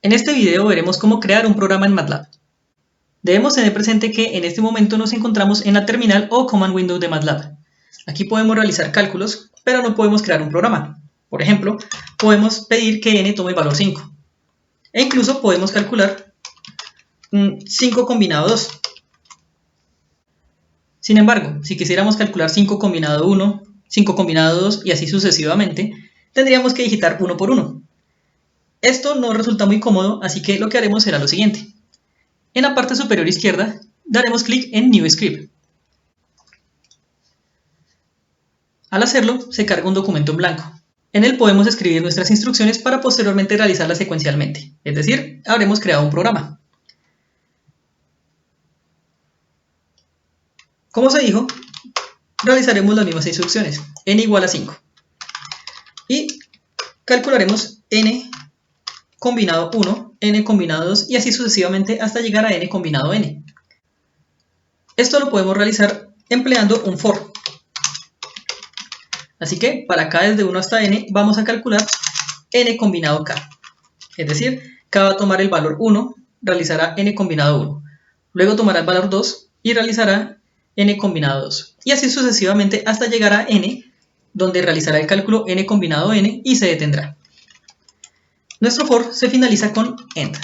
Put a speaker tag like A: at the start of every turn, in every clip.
A: En este video veremos cómo crear un programa en MATLAB. Debemos tener presente que en este momento nos encontramos en la terminal o command window de MATLAB. Aquí podemos realizar cálculos, pero no podemos crear un programa. Por ejemplo, podemos pedir que n tome el valor 5. E incluso podemos calcular 5 combinado 2. Sin embargo, si quisiéramos calcular 5 combinado 1, 5 combinado 2 y así sucesivamente, tendríamos que digitar uno por uno. Esto no resulta muy cómodo, así que lo que haremos será lo siguiente. En la parte superior izquierda, daremos clic en New Script. Al hacerlo, se carga un documento en blanco. En él podemos escribir nuestras instrucciones para posteriormente realizarlas secuencialmente, es decir, habremos creado un programa. Como se dijo, realizaremos las mismas instrucciones, n igual a 5. Y calcularemos n combinado 1, n combinado 2 y así sucesivamente hasta llegar a n combinado n. Esto lo podemos realizar empleando un for. Así que para k desde 1 hasta n vamos a calcular n combinado k. Es decir, k va a tomar el valor 1, realizará n combinado 1. Luego tomará el valor 2 y realizará n combinado 2. Y así sucesivamente hasta llegar a n, donde realizará el cálculo n combinado n y se detendrá. Nuestro for se finaliza con end.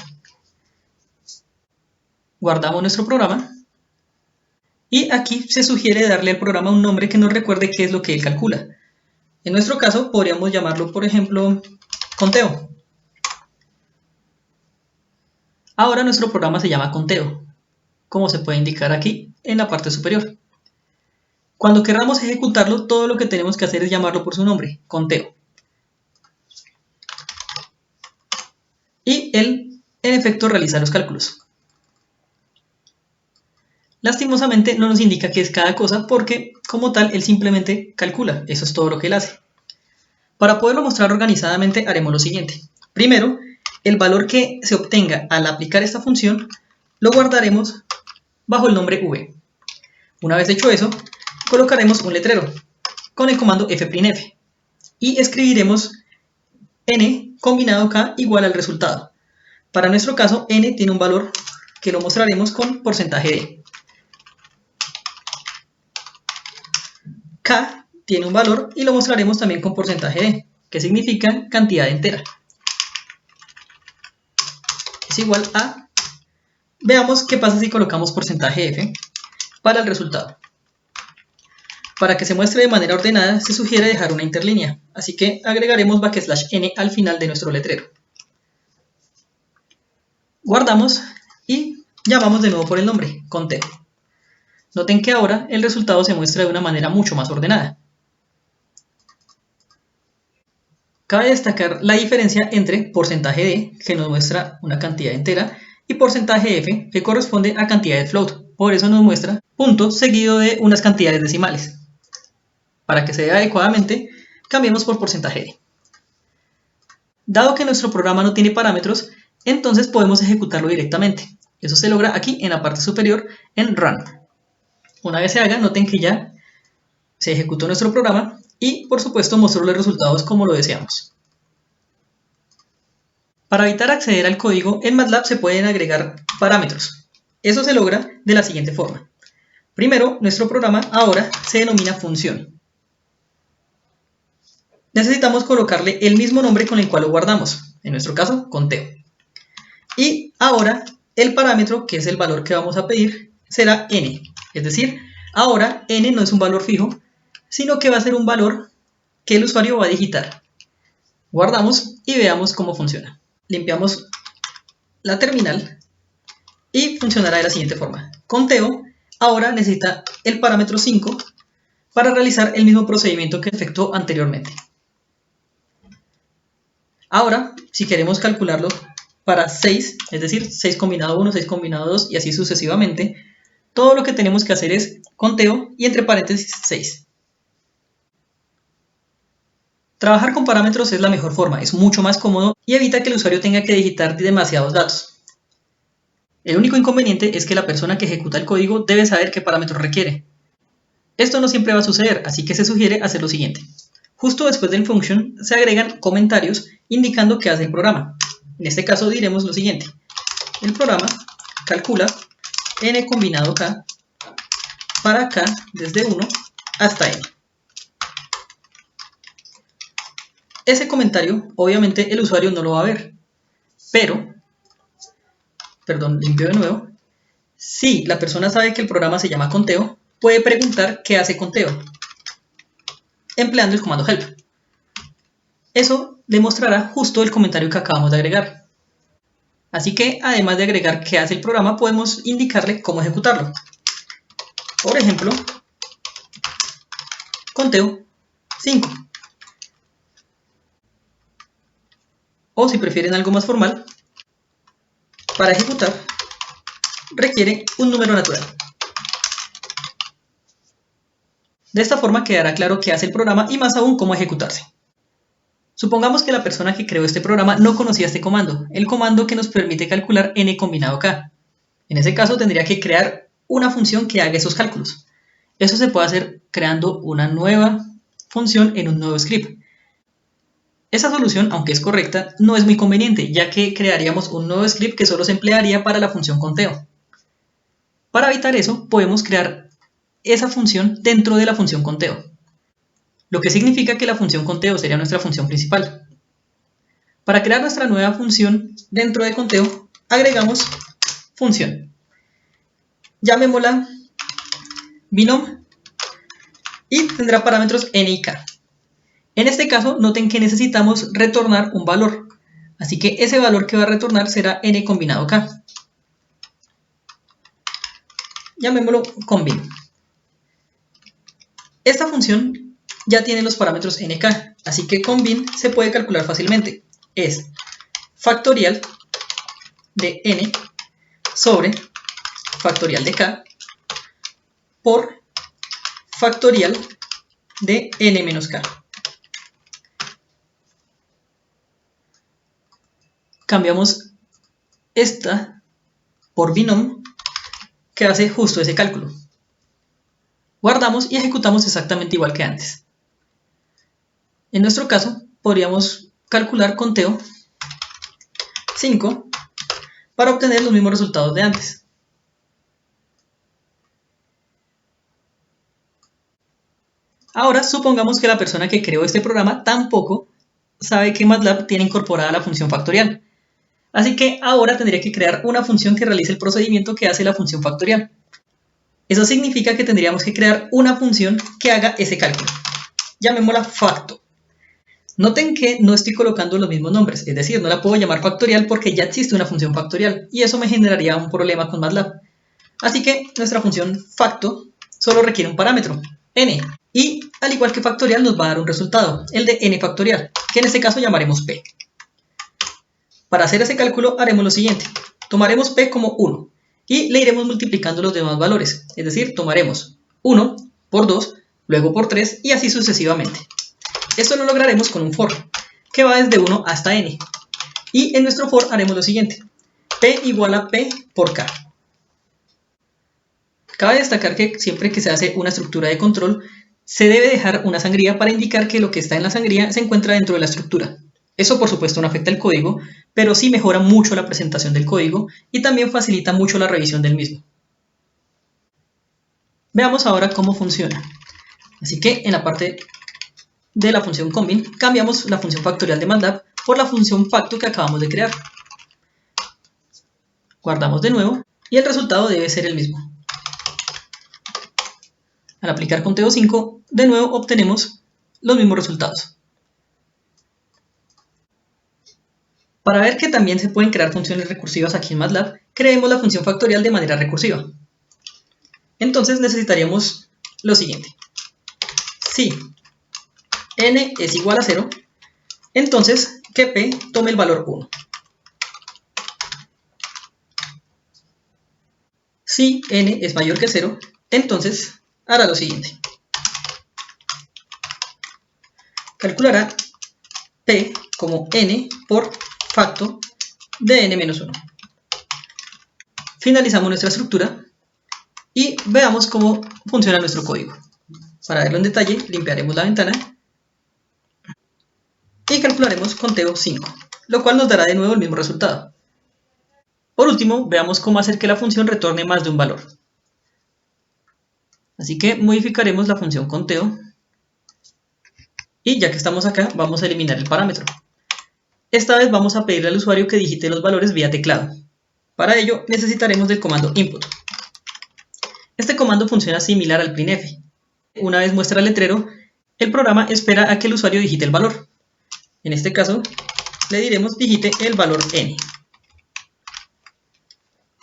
A: Guardamos nuestro programa y aquí se sugiere darle al programa un nombre que nos recuerde qué es lo que él calcula. En nuestro caso podríamos llamarlo, por ejemplo, conteo. Ahora nuestro programa se llama conteo, como se puede indicar aquí en la parte superior. Cuando queramos ejecutarlo, todo lo que tenemos que hacer es llamarlo por su nombre, conteo. Y él, en efecto, realiza los cálculos. Lastimosamente no nos indica qué es cada cosa porque, como tal, él simplemente calcula. Eso es todo lo que él hace. Para poderlo mostrar organizadamente haremos lo siguiente. Primero, el valor que se obtenga al aplicar esta función lo guardaremos bajo el nombre v. Una vez hecho eso, colocaremos un letrero con el comando fprintf y escribiremos n combinado k igual al resultado. Para nuestro caso, n tiene un valor que lo mostraremos con porcentaje de. K tiene un valor y lo mostraremos también con porcentaje de, que significa cantidad entera. Es igual a... Veamos qué pasa si colocamos porcentaje f para el resultado. Para que se muestre de manera ordenada, se sugiere dejar una interlínea, así que agregaremos \n al final de nuestro letrero. Guardamos y llamamos de nuevo por el nombre, conteo. Noten que ahora el resultado se muestra de una manera mucho más ordenada. Cabe destacar la diferencia entre porcentaje de, que nos muestra una cantidad entera, y porcentaje f, que corresponde a cantidad de float. Por eso nos muestra punto seguido de unas cantidades decimales. Para que se vea adecuadamente, cambiemos por porcentaje de. Dado que nuestro programa no tiene parámetros, entonces podemos ejecutarlo directamente. Eso se logra aquí en la parte superior en Run. Una vez se haga, noten que ya se ejecutó nuestro programa y, por supuesto, mostró los resultados como lo deseamos. Para evitar acceder al código, en MATLAB se pueden agregar parámetros. Eso se logra de la siguiente forma. Primero, nuestro programa ahora se denomina función. Necesitamos colocarle el mismo nombre con el cual lo guardamos, en nuestro caso, conteo. Y ahora, el parámetro, que es el valor que vamos a pedir, será n. Es decir, ahora n no es un valor fijo, sino que va a ser un valor que el usuario va a digitar. Guardamos y veamos cómo funciona. Limpiamos la terminal y funcionará de la siguiente forma. Conteo ahora necesita el parámetro 5 para realizar el mismo procedimiento que efectuó anteriormente. Ahora, si queremos calcularlo para 6, es decir, 6 combinado 1, 6 combinado 2 y así sucesivamente, todo lo que tenemos que hacer es conteo y entre paréntesis 6. Trabajar con parámetros es la mejor forma, es mucho más cómodo y evita que el usuario tenga que digitar demasiados datos. El único inconveniente es que la persona que ejecuta el código debe saber qué parámetros requiere. Esto no siempre va a suceder, así que se sugiere hacer lo siguiente. Justo después del function se agregan comentarios indicando qué hace el programa. En este caso diremos lo siguiente: el programa calcula n combinado k para k desde 1 hasta n. Ese comentario, obviamente, el usuario no lo va a ver, pero, limpio de nuevo, si la persona sabe que el programa se llama conteo, puede preguntar qué hace conteo, empleando el comando help. Eso le mostrará justo el comentario que acabamos de agregar. Así que, además de agregar qué hace el programa, podemos indicarle cómo ejecutarlo. Por ejemplo, conteo 5. O si prefieren algo más formal, para ejecutar requiere un número natural. De esta forma quedará claro qué hace el programa y más aún cómo ejecutarse. Supongamos que la persona que creó este programa no conocía este comando, el comando que nos permite calcular n combinado k. En ese caso tendría que crear una función que haga esos cálculos. Eso se puede hacer creando una nueva función en un nuevo script. Esa solución, aunque es correcta, no es muy conveniente, ya que crearíamos un nuevo script que solo se emplearía para la función conteo. Para evitar eso, podemos crear esa función dentro de la función conteo, lo que significa que la función conteo sería nuestra función principal. Para crear nuestra nueva función dentro de conteo, agregamos función. Llamémosla binom y tendrá parámetros n y k. En este caso, noten que necesitamos retornar un valor, así que ese valor que va a retornar será n combinado k. Llamémoslo combin. Esta función ya tiene los parámetros nk, así que combin se puede calcular fácilmente. Es factorial de n sobre factorial de k por factorial de n menos k. Cambiamos esta por binom, que hace justo ese cálculo. Guardamos y ejecutamos exactamente igual que antes. En nuestro caso, podríamos calcular conteo 5 para obtener los mismos resultados de antes. Ahora, supongamos que la persona que creó este programa tampoco sabe que MATLAB tiene incorporada la función factorial. Así que ahora tendría que crear una función que realice el procedimiento que hace la función factorial. Eso significa que tendríamos que crear una función que haga ese cálculo. Llamémosla facto. Noten que no estoy colocando los mismos nombres, es decir, no la puedo llamar factorial porque ya existe una función factorial y eso me generaría un problema con MATLAB. Así que nuestra función facto solo requiere un parámetro, n, y al igual que factorial nos va a dar un resultado, el de n factorial, que en este caso llamaremos p. Para hacer ese cálculo haremos lo siguiente: tomaremos p como 1 y le iremos multiplicando los demás valores, es decir, tomaremos 1 por 2, luego por 3 y así sucesivamente. Esto lo lograremos con un for, que va desde 1 hasta n. Y en nuestro for haremos lo siguiente: p igual a p por k. Cabe destacar que siempre que se hace una estructura de control, se debe dejar una sangría para indicar que lo que está en la sangría se encuentra dentro de la estructura. Eso por supuesto no afecta el código, pero sí mejora mucho la presentación del código y también facilita mucho la revisión del mismo. Veamos ahora cómo funciona. Así que en la parte de la función combin cambiamos la función factorial de MATLAB por la función facto que acabamos de crear. Guardamos de nuevo y el resultado debe ser el mismo. Al aplicar conteo 5, de nuevo obtenemos los mismos resultados. Para ver que también se pueden crear funciones recursivas aquí en MATLAB, creemos la función factorial de manera recursiva. Entonces necesitaríamos lo siguiente: si n es igual a 0, entonces que p tome el valor 1. Si n es mayor que 0, entonces hará lo siguiente: calculará p como n por facto de n-1. Finalizamos nuestra estructura y veamos cómo funciona nuestro código. Para verlo en detalle, limpiaremos la ventana y calcularemos conteo 5. lo cual nos dará de nuevo el mismo resultado. Por último, veamos cómo hacer que la función retorne más de un valor. Así que modificaremos la función conteo. Y ya que estamos acá, vamos a eliminar el parámetro. Esta vez vamos a pedirle al usuario que digite los valores vía teclado. Para ello necesitaremos del comando input. Este comando funciona similar al printf. Una vez muestra el letrero, el programa espera a que el usuario digite el valor. En este caso, le diremos digite el valor n.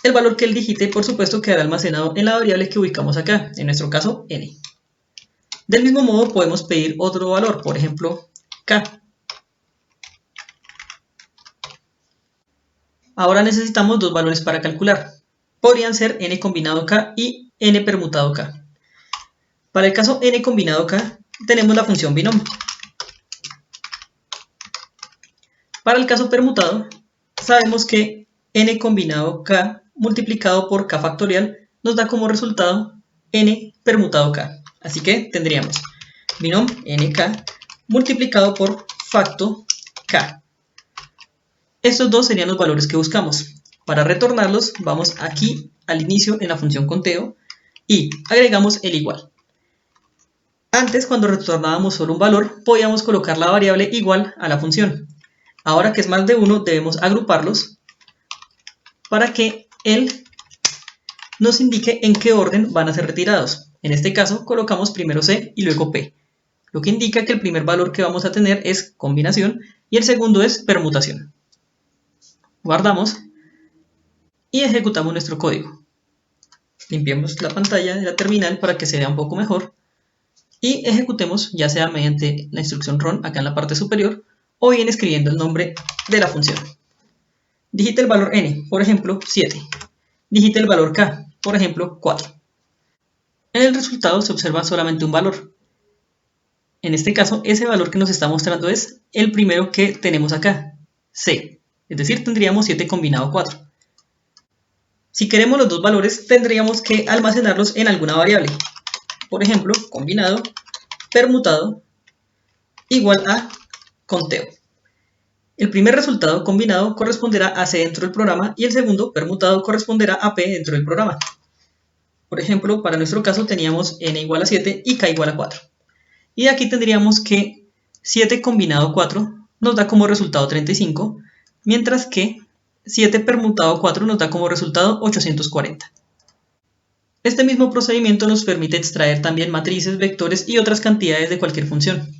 A: El valor que él digite, por supuesto, quedará almacenado en la variable que ubicamos acá, en nuestro caso n. Del mismo modo podemos pedir otro valor, por ejemplo, k. Ahora necesitamos dos valores para calcular. Podrían ser n combinado k y n permutado k. Para el caso n combinado k, tenemos la función binom. Para el caso permutado, sabemos que n combinado k multiplicado por k factorial nos da como resultado n permutado k. Así que tendríamos binom nk multiplicado por facto k. Estos dos serían los valores que buscamos. Para retornarlos, vamos aquí al inicio en la función conteo y agregamos el igual. Antes, cuando retornábamos solo un valor, podíamos colocar la variable igual a la función. Ahora que es más de uno, debemos agruparlos para que él nos indique en qué orden van a ser retirados. En este caso, colocamos primero C y luego P, lo que indica que el primer valor que vamos a tener es combinación y el segundo es permutación. Guardamos y ejecutamos nuestro código. Limpiemos la pantalla de la terminal para que se vea un poco mejor y ejecutemos ya sea mediante la instrucción run acá en la parte superior o bien escribiendo el nombre de la función. Digite el valor n, por ejemplo 7. Digite el valor k, por ejemplo 4. En el resultado se observa solamente un valor. En este caso, ese valor que nos está mostrando es el primero que tenemos acá, c. Es decir, tendríamos 7 combinado 4. Si queremos los dos valores, tendríamos que almacenarlos en alguna variable. Por ejemplo, combinado, permutado, igual a conteo. El primer resultado combinado corresponderá a C dentro del programa y el segundo, permutado, corresponderá a P dentro del programa. Por ejemplo, para nuestro caso teníamos n igual a 7 y k igual a 4. Y aquí tendríamos que 7 combinado 4 nos da como resultado 35, mientras que 7 permutado 4 nos da como resultado 840. Este mismo procedimiento nos permite extraer también matrices, vectores y otras cantidades de cualquier función.